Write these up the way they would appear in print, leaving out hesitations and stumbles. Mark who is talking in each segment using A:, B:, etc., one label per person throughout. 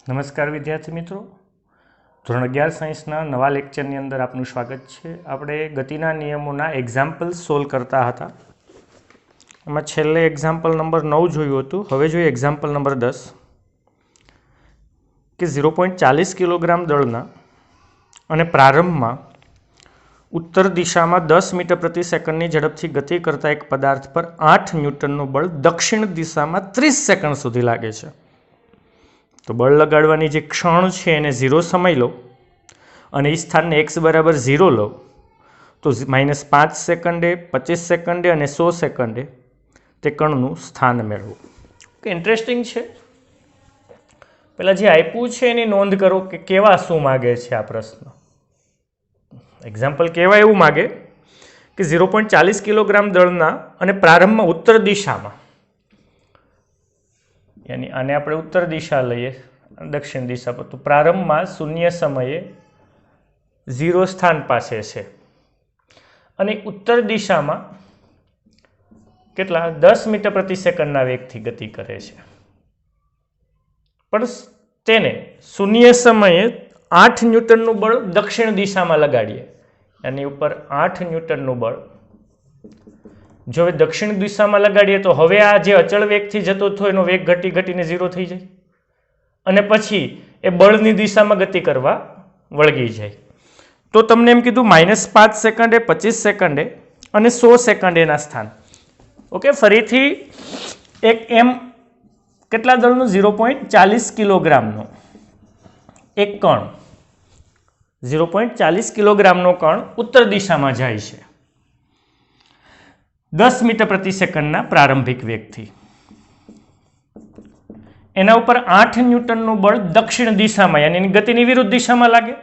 A: નમસ્કાર વિદ્યાર્થી મિત્રો, ધોરણ 11 સાયન્સના નવા લેક્ચરની અંદર આપનું સ્વાગત છે. આપણે ગતિના નિયમોના એક્ઝામ્પલ સોલ્વ કરતા હતા. એમાં છેલ્લે એક્ઝામ્પલ નંબર 9 જોયું હતું. હવે જોઈએ એક્ઝામ્પલ નંબર 10 કે 0.40 કિલોગ્રામ દળના અને પ્રારંભમાં ઉત્તર દિશામાં 10 મીટર પ્રતિ સેકન્ડની ઝડપથી ગતિ કરતા એક પદાર્થ પર 8 ન્યૂટનનું બળ દક્ષિણ દિશામાં 30 સેકન્ડ સુધી લાગે છે. તો બળ લગાડવાની જે ક્ષણ છે એને 0 સમય લો અને એ સ્થાનને x બરાબર 0 લો તો -5 સેકન્ડે, 25 સેકન્ડે અને 100 સેકન્ડે તે કણનું સ્થાન મેળવો. ઓકે, ઇન્ટરેસ્ટિંગ છે. પહેલાં જે આપ્યું છે એની નોંધ કરો કે કેવા શું માગે છે આ પ્રશ્ન. એક્ઝામ્પલ કેવા એવું માગે કે 0.40 કિલોગ્રામ દળના અને પ્રારંભમાં ઉત્તર દિશામાં, યાની આને આપણે ઉત્તર દિશા લઈએ, દક્ષિણ દિશા પર, તો પ્રારંભમાં શૂન્ય સમયે 0 સ્થાન પાસે છે અને ઉત્તર દિશામાં કેટલા 10 મીટર પ્રતિ સેકન્ડના વેગથી ગતિ કરે છે. પણ તેને શૂન્ય સમયે 8 ન્યૂટનનું બળ દક્ષિણ દિશામાં લગાડીએ, એની ઉપર 8 ન્યૂટનનું બળ જો દક્ષિણ દિશામાં લગાડીએ તો હવે આ જે અચળ વેગથી જતો હતો એનો વેગ ઘટીને 0 થઈ જાય અને પછી એ બળની દિશામાં ગતિ કરવા વળગી જાય. તો તમને એમ કીધું -5 સેકન્ડે, 25 સેકન્ડે અને 100 સેકન્ડ એના સ્થાન. ઓકે, ફરીથી એક એમ કેટલા દળનું 0.40 કિલોગ્રામનો એક કણ, 0.40 કિલોગ્રામનો કણ ઉત્તર દિશામાં જાય છે 10 મીટર પ્રતિ સેકન્ડના પ્રારંભિક વેગથી. એના ઉપર 8 ન્યૂટનનું બળ દક્ષિણ દિશામાં યાની એની ગતિની વિરુદ્ધ દિશામાં લાગે,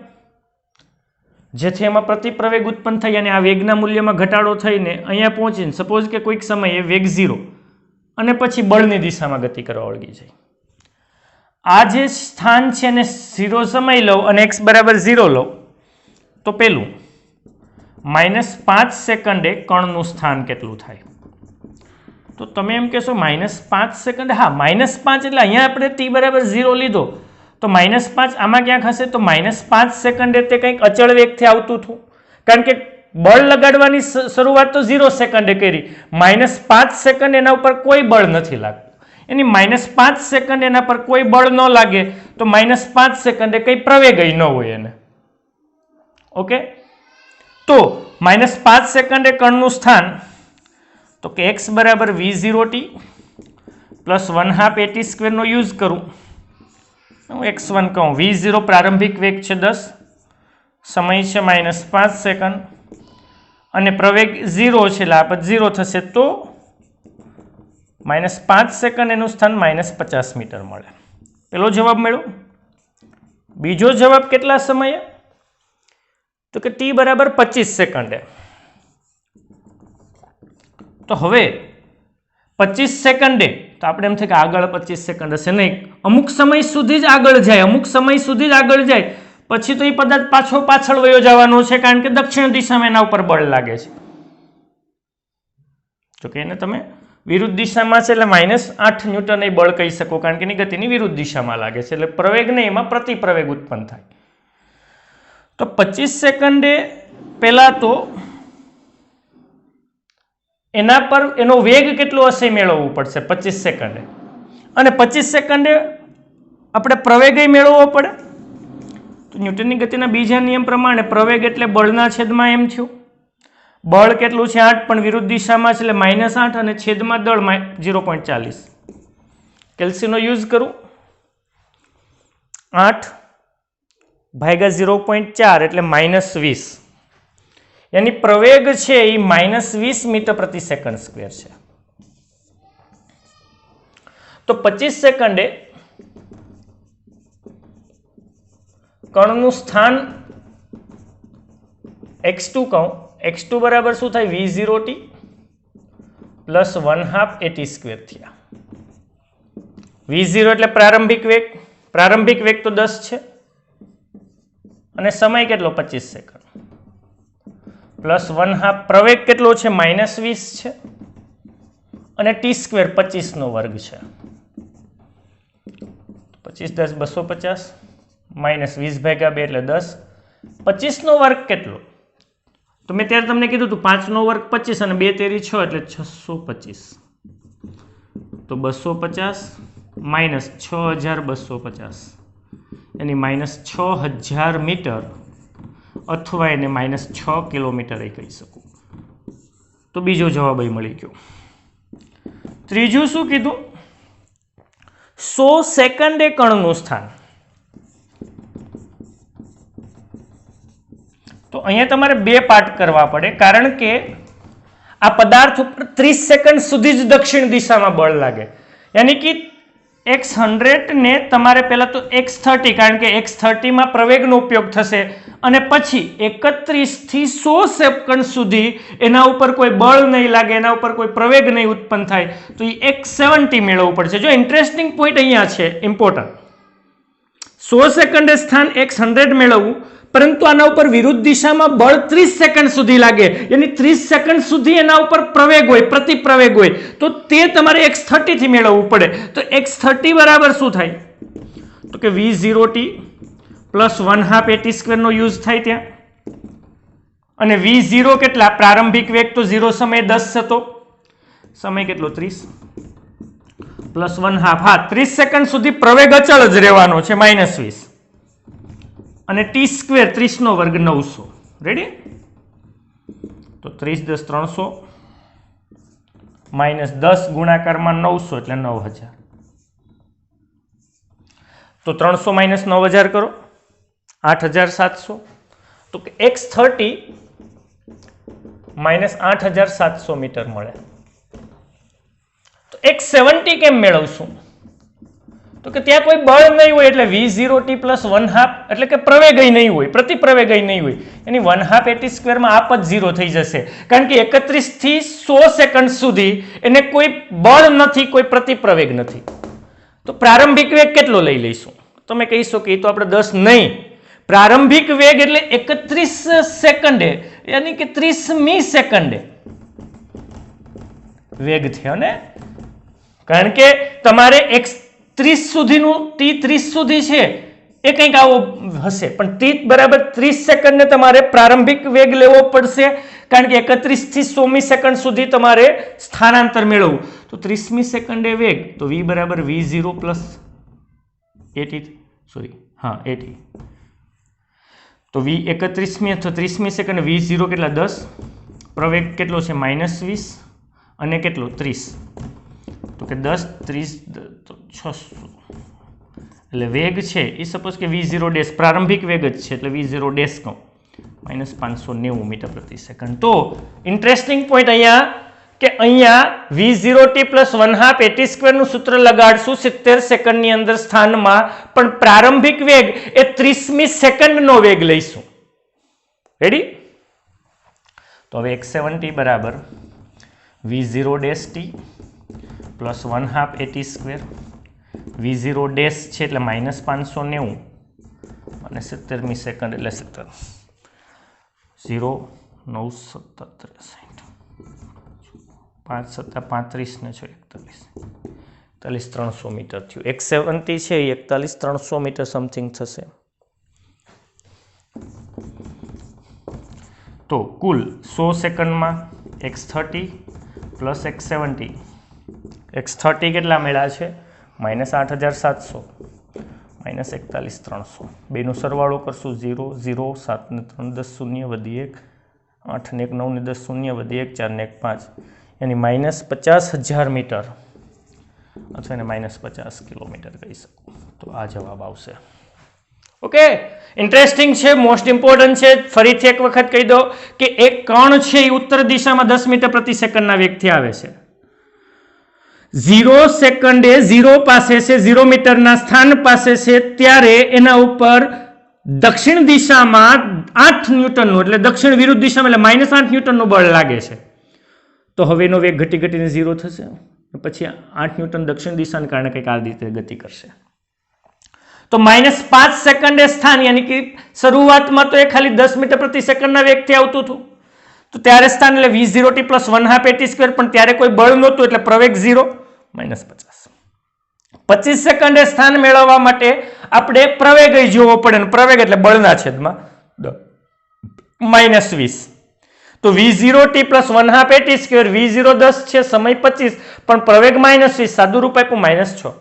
A: જેથી એમાં પ્રતિપ્રવેગ ઉત્પન્ન થઈ અને આ વેગના મૂલ્યમાં ઘટાડો થઈને અહીંયા પહોંચીને સપોઝ કે કોઈક સમયે વેગ 0 અને પછી બળની દિશામાં ગતિ કરવા વળગી જાય. આ જે સ્થાન છે એને 0 સમય લો અને x બરાબર 0 લો તો પેલું -5 સેકન્ડે કણનું સ્થાન કેટલું થાય? તો તમે એમ કહેશો -5 સેકન્ડ, હા -5 એટલે અહીંયા આપણે t બરાબર 0 લીધો તો -5 આમાં ક્યાંક હશે, તો -5 સેકન્ડે તે કંઈક અચળ વેગથી આવતું હતું, કારણ કે બળ લગાડવાની શરૂઆત તો 0 સેકન્ડે કરી, -5 સેકન્ડ એના ઉપર કોઈ બળ નથી લાગતું, એની -5 સેકન્ડ એના પર કોઈ બળ ન લાગે તો -5 સેકન્ડે કંઈ પ્રવેગ ન હોય એને. ઓકે, તો -5 સેકન્ડે કણનું સ્થાન તો કે x બરાબર v0t પ્લસ 1/2 at² નો યુઝ કરું, હું x1 કહું. v0 પ્રારંભિક વેગ છે 10, સમય છે -5 સેકન્ડ અને પ્રવેગ 0 છે એટલે આ પદ 0 થશે, તો -5 સેકન્ડ એનું સ્થાન -50 મીટર મળે. પેલો જવાબ મળ્યો. બીજો જવાબ કેટલા સમયે? તો કે t બરાબર 25 સેકન્ડે. તો હવે 25 સેકન્ડે તો આપણે એમ થાય કે આગળ 25 સેકન્ડ હશે, નહીં, અમુક સમય સુધી જ આગળ જાય, અમુક સમય સુધી જ આગળ જાય, પછી તો એ પદાર્થ પાછળ વયો જવાનો છે, કારણ કે દક્ષિણ દિશામાં એના ઉપર બળ લાગે છે. જો કે એને તમે વિરુદ્ધ દિશામાં છે એટલે -8 ન્યૂટન એ બળ કહી શકો, કારણ કે એની ગતિની વિરુદ્ધ દિશામાં લાગે છે, એટલે પ્રવેગ નહીં, એમાં પ્રતિપ્રવેગ ઉત્પન્ન થાય. તો 25 સેકન્ડે પહેલા તો એના પર એનો વેગ કેટલો હશે મેળવવું પડશે 25 સેકન્ડે, અને 25 સેકન્ડે આપણે પ્રવેગ મેળવવો પડે. તો ન્યૂટનની ગતિના બીજા નિયમ પ્રમાણે પ્રવેગ એટલે બળના છેદમાં એમ થયું. બળ કેટલું છે 8, પણ વિરુદ્ધ દિશામાં છે એટલે -8 અને છેદમાં દળ 0.40. કેલ્સીનો યુઝ કરું, 8 ભાગ્યા 0.4 એટલે -20, યાની પ્રવેગ છે એ -20 મીટર પ્રતિ સેકન્ડ સ્ક્વેર છે. તો 25 સેકન્ડે કણનું સ્થાન x2 કહું, x2 બરાબર શું થાય? v0t પ્લસ 1/2 at² થયા. v0 એટલે પ્રારંભિક વેગ તો 10 છે અને સમય કેટલો 25 સેકન્ડ પ્લસ 1/2 પ્રવેગ કેટલો છે -20 છે અને t² 25 નો વર્ગ છે. 25 10 250 માઇનસ 20/2 એટલે 10. 25નો વર્ગ કેટલો? તો મેં ત્યારે તમને કીધું હતું 5નો વર્ગ 25 અને 2 તેરી 6 એટલે 625. તો 250 માઇનસ 6250 એની માઇનસ 6000 મીટર અથવા એને માઇનસ 6 કિલોમીટર કહી શકું. તો બીજો જવાબ અહીં મળી ગયો. ત્રીજું શું કીધું? 100 સેકન્ડે કણનું સ્થાન. તો અહીંયા તમારે બે પાર્ટ કરવા પડે, કારણ કે આ પદાર્થ ઉપર 30 સેકન્ડ સુધી જ દક્ષિણ દિશામાં બળ લાગે. યાની કે x100 ને તમારે પહેલા તો x30, કારણ કે x30 માં પ્રવેગનો ઉપયોગ થશે અને પછી 31 થી 100 સેકન્ડ સુધી એના ઉપર કોઈ બળ નહીં લાગે, એના ઉપર કોઈ પ્રવેગ નહીં ઉત્પન્ન થાય, તો એ x70 મેળવવું પડશે. જો ઇન્ટરેસ્ટિંગ પોઈન્ટ અહીંયા છે, ઇમ્પોર્ટન્ટ. 100 સેકન્ડે સ્થાન x100 મેળવવું, પરંતુ આના ઉપર વિરુદ્ધ દિશામાં બળ 30 સેકન્ડ સુધી લાગે, યાની 30 સેકન્ડ સુધી એના ઉપર પ્રવેગ હોય, પ્રતિપ્રવેગ હોય, તો તે તમારે x30 થી મેળવવું પડે. તો x30 બરાબર શું થાય? તો કે v0t પ્લસ 1/2 at² નો યુઝ થાય ત્યાં. અને v0 કેટલા? પ્રારંભિક વેગ તો 0 સમય 10 હતો, સમય કેટલો? 30 પ્લસ 1/2. હા, 30 સેકન્ડ સુધી પ્રવેગ અચળ જ રહેવાનો છે, -20. અને t² 30નો વર્ગ 900. રેડી? તો 30 10 300 માઇનસ 10 ગુણાકારમાં 900 એટલે 9000. તો 300 માઇનસ 9000 કરો, 8700. તો x30 માઇનસ 8700 મીટર મળે. તો x70 કેમ મેળવશું? તો કે ત્યાં કોઈ બળ નહીં હોય, એટલે v0t પ્લસ 1/2 એટલે કે પ્રવેગ નહીં હોય, પ્રતિપ્રવેગ નહીં હોય, એની 1/2 at² માં આપ જ 0 થઈ જશે, કારણ કે 31 થી 100 સેકન્ડ સુધી એને કોઈ બળ નથી, કોઈ પ્રતિપ્રવેગ નથી. તો પ્રારંભિક વેગ કેટલો લઈ લઈશું? તમે કહી શકો કે એ તો આપણે 10 નહીં, પ્રારંભિક વેગ એટલે 31 સેકન્ડે, યાની કે 30મી સેકન્ડે વેગ થયો ને, કારણ કે તમારે x30 સુધીનું t30 સુધી છે એ કંઈક આવો હશે, પણ t બરાબર 30 સેકન્ડને તમારે પ્રારંભિક વેગ લેવો પડશે, કારણ કે 31 થી 100મી સેકન્ડ સુધી તમારે સ્થાનાંતર મેળવવું. તો 30મી સેકન્ડે વેગ, તો v બરાબર v0 પ્લસ 80. તો v 31મી અથવા 30મી સેકન્ડ v0 કેટલા? 10. પ્રવેગ કેટલો છે? -20 અને કેટલો? 30. તો કે 10 30 તો 600. એટલે વેગ છે એ સપોઝ કે v0 ડેશ પ્રારંભિક વેગ જ છે, એટલે v0 ડેશ કહું, -590 મીટર પ્રતિ સેકન્ડ. તો ઇન્ટરેસ્ટિંગ પોઈન્ટ અહીંયા કે અહીંયા v0t પ્લસ 1/2 at² નું સૂત્ર લગાડશું 70 સેકન્ડની અંદર સ્થાનમાં, પણ પ્રારંભિક વેગ એ 30મી સેકન્ડનો વેગ લઈશું. રેડી? તો હવે x70 બરાબર v0 dash t plus 1/2 at². v0 dash છે એટલે -590 અને 70મી સેકન્ડ એટલે 70. 0 9 7 63 5 7 35 ને 41 300 મીટર થયું. x70 છે એ 300 મીટર સમથિંગ થશે. તો કુલ 100 સેકન્ડમાં x30 પ્લસ x70, x30 કેટલા મળ્યા છે? -8700 માઇનસ 41300. બેનો સરવાળો કરશું 0 0 7 ને 3 10 0 વધી 1 8 ને 1 9 ને 10 0 વધી 1 4 ને 1 5, यानी -50,000 मीटर अथवा -50 किलोमीटर कही सकूँ. तो आ जवाब आवशे. ओके, इंटरेस्टिंग है, मोस्ट इम्पोर्टન્ટ है. फरीथी एक वखत कही दो कि एक कण है उत्तर दिशा में 10 मीटर प्रति सेकंड वेग थी आवे छे. 0 सेकंडे 0 पासे से 0 मीटर ना स्थान पासे से त्यारे एना ऊपर दक्षिण दिशा में 8 न्यूटन एटले दक्षिण विरुद्ध दिशा में -8 न्यूटन बळ लागे छे. तो हवे एनो वेग घटी घटीने 0 थशे, पछी 8 न्यूटन दक्षिण दिशा कारण कंईक आ रीते गति करशे. तो -5 सेकंडे स्थान यानी कि शुरुआत में तो ये खाली 10 मीटर प्रति सेकंड वेग थी आवतुं हतुं, तो त्यारे स्थान एटले v0t प्लस 1/2 at², पण त्यारे कोई बळ नहोतुं एटले प्रवेग 0 -50. 25 સેકન્ડે સ્થાન મેળવવા માટે આપણે પ્રવેગ જોવો પડે, પ્રવેગ એટલે બળના છેદમાં -20. તો v0t + 1/2 at², v0 10 છે, સમય 25, પણ પ્રવેગ -20, સાદું રૂપ આપ્યું -6.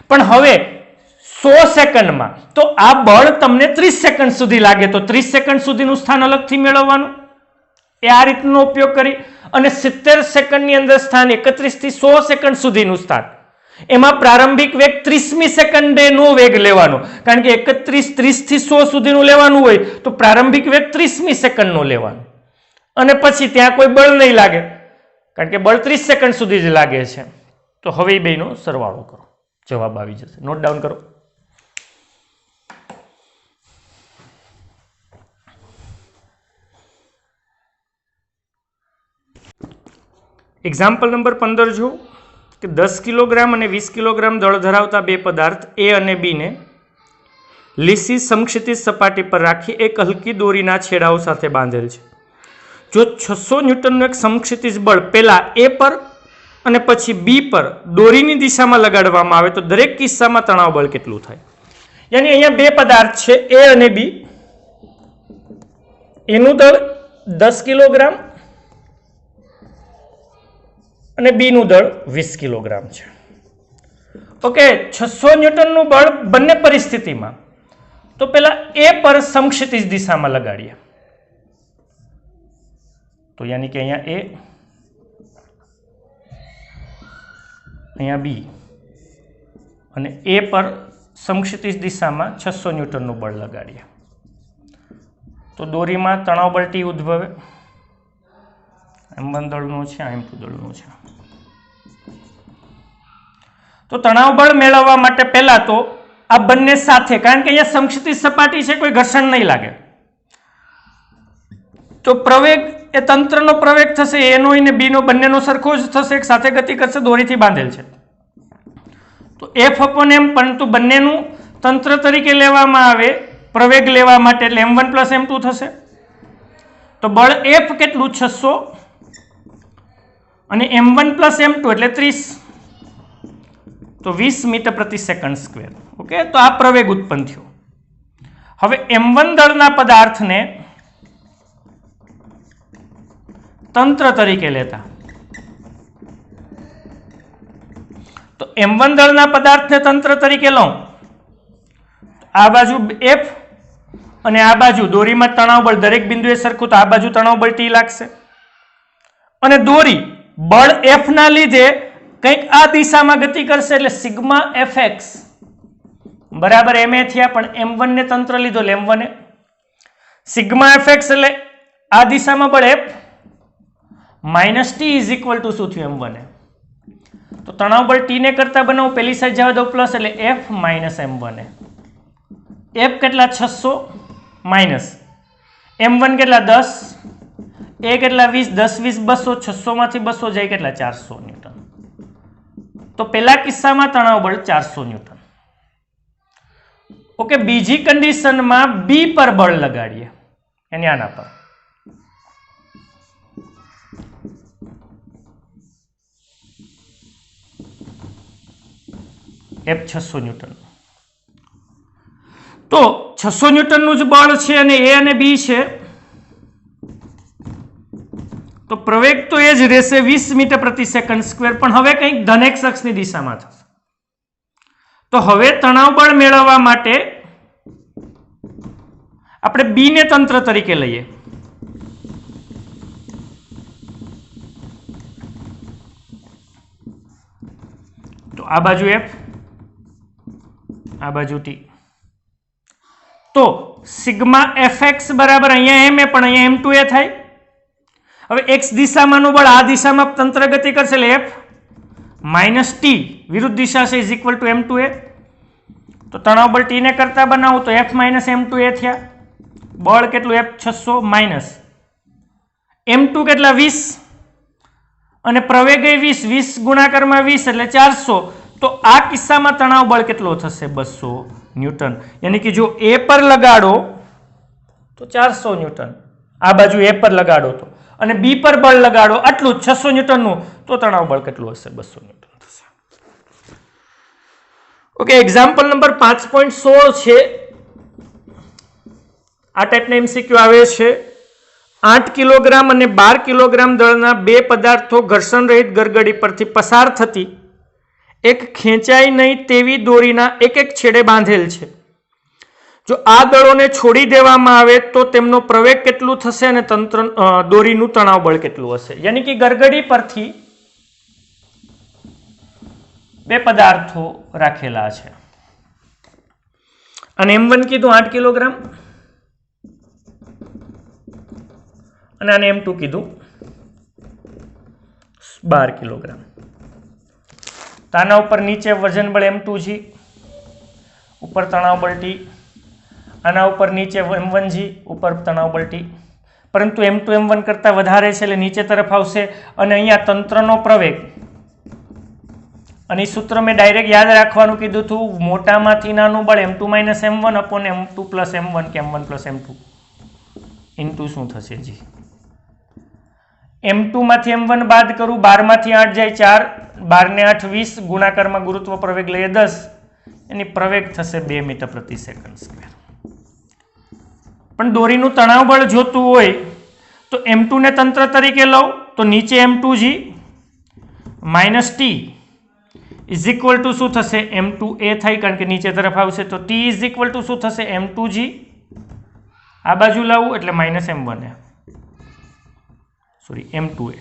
A: પણ હવે 100 સેકન્ડમાં તો આ બળ તમને 30 સેકન્ડ સુધી લાગે, તો 30 સેકન્ડ સુધીનું સ્થાન અલગથી મેળવવાનું. એ આ રીતનો ઉપયોગ કરી અને 70 સેકન્ડની અંદર સ્થાન 31 થી 100 સેકન્ડ સુધીનું સ્થાન, એમાં પ્રારંભિક વેગ 30મી સેકન્ડે નો વેગ લેવાનો, કારણ કે 31 30 થી 100 સુધીનું લેવાનું હોય તો પ્રારંભિક વેગ 30મી સેકન્ડનો લેવાનો, અને પછી ત્યાં કોઈ બળ નહીં લાગે કારણ કે બળ 30 સેકન્ડ સુધી જ લાગે છે. તો હવે બેનો સરવાળો કરો, જવાબ આવી જશે. નોટ ડાઉન કરો. એક્ઝામ્પલ નંબર 15 જો કે 10 કિલોગ્રામ અને 20 કિલોગ્રામ દળ ધરાવતા બે પદાર્થ એ અને બી ને લીસી સમક્ષિતિજ સપાટી પર રાખી એક હલકી દોરીના છેડાઓ સાથે બાંધેલ છે. જો 600 ન્યૂટનનું એક સમક્ષિતિજ બળ પહેલા એ પર અને પછી બી પર દોરીની દિશામાં લગાડવામાં આવે તો દરેક કિસ્સામાં તણાવ બળ કેટલું થાય? યાની અહીંયા બે પદાર્થ છે એ અને બી, એનું દળ 10 કિલોગ્રામ અને બી નું દળ 20 કિલોગ્રામ છે. ઓકે, 600 ન્યૂટનનું બળ બંને પરિસ્થિતિમાં, તો પેલા એ પર સમક્ષિતિજ દિશામાં લગાડીએ. તો યાની કે અહીંયા એ, અહીંયા બી, અને એ પર સમક્ષિતિજ દિશામાં 600 ન્યૂટનનું બળ લગાડીએ તો દોરીમાં તણાવ બળ T ઉદ્ભવે. M1 દળનું છે, M2 દળનું છે. તો તણાવ બળ મેળવવા માટે પહેલા તો આ બંને સાથે, કારણ કે અહીંયા સમક્ષિતિજ સપાટી છે, કોઈ ઘર્ષણ નહીં લાગે, તો પ્રવેગ એ તંત્રનો પ્રવેગ થશે, એનો અને બીનો બંનેનો સરખો જ થશે, એક સાથે ગતિ કરશે, દોરીથી બાંધેલ છે. તો F/m, પરંતુ બંનેનું તંત્ર તરીકે લેવામાં આવે પ્રવેગ લેવા માટે, એટલે M1 + M2 થશે. તો બળ F કેટલું? 600, અને M1 + M2 એટલે 30, તો 20 મીટર પ્રતિ સેકન્ડ સ્ક્વેર. ઓકે, તો આ પ્રવેગ ઉત્પન્ન થયો. હવે M1 દળના પદાર્થને તંત્ર તરીકે લેતા, તો M1 દળના પદાર્થને તંત્ર તરીકે લઉં, આ બાજુ F અને આ બાજુ દોરીમાં તણાવ બળ દરેક બિંદુએ સરખું, તો આ બાજુ તણાવ બળ T લાગશે, અને દોરી બળ F ના લીધે કંઈક આ દિશામાં ગતિ કરશે, એટલે સિગ્મા Fx બરાબર ma થયા, પણ M1 ને તંત્ર લીધો એટલે M1 સિગ્મા Fx એટલે આ દિશામાં બળ F -T = શું થયું? M1. તો તણાવ બળ T ને કરતા બનાવું, પેલી સાઈડ જવા દઉં પ્લસ, એટલે F - M1. F કેટલા? 600 માઇનસ M1 કેટલા? 10, એ કેટલા? 20, 10 20 200, 600 માંથી 200 જાય કેટલા? 400 ન્યૂટન. તો પેલા કિસ્સામાં તણાવ બળ 400 ન્યૂટન. ઓકે, બીજી કન્ડિશનમાં બી પર બળ લગાડીએ, એની આના પર. F 600 newton. તો 600 ન્યૂટનનું જ બળ છે અને એ અને બી છે, તો પ્રવેગ તો એ જ રહેશે 20 મીટર પ્રતિ સેકન્ડ સ્ક્વેર, પણ હવે કંઈક ધન x અક્ષની દિશામાં થશે. તો હવે તણાવ બળ મેળવવા માટે આપણે બી ને તંત્ર તરીકે લઈએ. તો આ બાજુ F, આ બાજુ T. તો સિગ્મા Fx બરાબર અહીંયા m, પણ અહીંયા m2a થાય. હવે x દિશામાંનું બળ આ દિશામાં તંત્ર ગતિ કરશે, એટલે F - T વિરુદ્ધ દિશા છે = m2a. તો તણાવ બળ T ને કરતા બનાવું તો F - m2a થયા. બળ કેટલું? F 600 માઇનસ m2 કેટલા? 20, અને પ્રવેગ 20, 20 ગુણાકારમાં 20 એટલે 400. તો આ કિસ્સામાં તણાવ બળ કેટલો થશે? 200 ન્યૂટન. યાની કે જો એ પર લગાડો તો 400 ન્યૂટન, આ બાજુ એ પર લગાડો તો, અને બી પર બળ લગાડો આટલું 600 ન્યૂટનનું, તો તણાવ બળ કેટલું હશે? 200 ન્યૂટન થશે. ઓકે, એક્ઝામ્પલ નંબર 5.16 છે. આ ટાઈપના એમસીક્યુ આવે છે. 8 કિલોગ્રામ અને 12 કિલોગ્રામ દળના બે પદાર્થો ઘર્ષણ રહિત ગરગડી પરથી પસાર થતી એક ખેંચાય નહીં તેવી દોરીના એક એક છેડે બાંધેલ છે. જો આ દળોને છોડી દેવામાં આવે તો તેમનો પ્રવેગ કેટલું થશે અને દોરીનું તણાવ બળ કેટલું હશે. યાની કે ગરગડી પરથી બે પદાર્થો રાખેલા છે અને M1 કીધું 8 કિલોગ્રામ અને આને M2 કીધું 12 કિલોગ્રામ. તો આના ઉપર નીચે વજન બળ M2G, ઉપર તણાવ બળ T. આના ઉપર નીચે M1G, ઉપર તણાવ બળ T. પરંતુ M2 M1 કરતાં વધારે છે એટલે નીચે તરફ આવશે. અને અહીંયા તંત્રનો પ્રવેગ, અને સૂત્ર મેં ડાયરેક્ટ યાદ રાખવાનું કીધું હતું, મોટામાંથી નાનું બળ M2 - M1 upon M2 + M1 કે M1 + M2 ઇન્ટુ શું થશે જી. M2 માંથી M1 બાદ કરું, 12 માંથી 8 જાય 4, 12 ને 8 20, ગુણાકારમાં ગુરુત્વ પ્રવેગ લઈએ 10, એની પ્રવેગ થશે 2 મીટર પ્રતિ સેકન્ડ સ્ક્વેર. પણ દોરીનું તણાવ બળ જોતું હોય તો M2 ને તંત્ર તરીકે લઉં તો નીચે M2G - T is equal to શું થશે, M2A થાય કારણ કે નીચે તરફ આવશે. તો T ઇઝ ઇક્વલ ટુ શું થશે, M2G. આ બાજુ લાવું એટલે -M1A, સોરી M2A.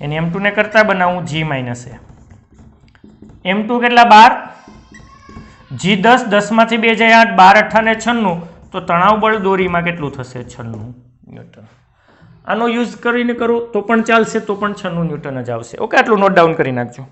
A: એને M2 ને કરતા બનાવું G - A. M2 કેટલા 12, G 10, 10 માંથી 2 જાય 8, 12 8 ને 96, તો તણાવ બળ દોરીમાં કેટલું થશે, 96 ન્યૂટન. આનો યુઝ કરીને કરો તો પણ ચાલશે, તો પણ 96 ન્યૂટન જ આવશે. ઓકે, આટલું નોટ ડાઉન કરી નાખજો.